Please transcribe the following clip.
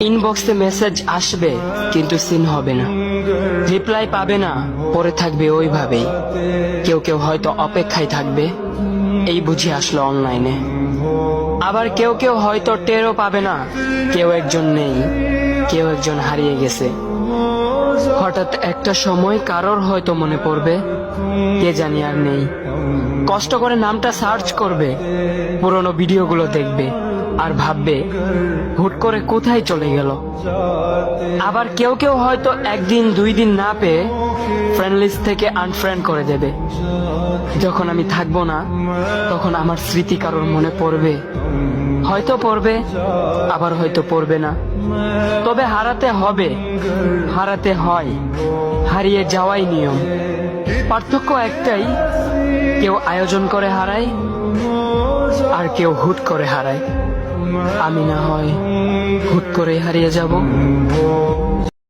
ইনবক্সে মেসেজ আসবে কিন্তু সিন হবে না, রিপ্লাই পাবে না, পরে থাকবে ওইভাবেই। কেউ কেউ হয়তো অপেক্ষায় থাকবে, এই বুঝি আসলো অনলাইনে। আবার কেউ কেউ হয়তো টেরও পাবে না, কেউ একজন নেই, কেউ একজন হারিয়ে গেছে। হঠাৎ একটা সময় কারোর হয়তো মনে পড়বে, কে জানি আর নেই। কষ্ট করে নামটা সার্চ করবে, পুরনো ভিডিওগুলো দেখবে আর ভাববে হুট করে কোথায় চলে গেল। আবার কেউ কেউ হয়তো একদিন দুই দিন না পেয়ে ফ্রেন্ড লিস্ট থেকে আনফ্রেন্ড করে দেবে। যখন আমি থাকবো না তখন আমার স্মৃতি কারোর মনে পড়বে, হয়তো পড়বে, আবার হয়তো পড়বে না। তবে হারাতে হবে, হারাতে হয়, হারিয়ে যাওয়াই নিয়ম। পার্থক্য একটাই, কেউ আয়োজন করে হারায় আর কেউ হুট করে হারায়। আমি না হয় হুট করে হারিয়ে যাব।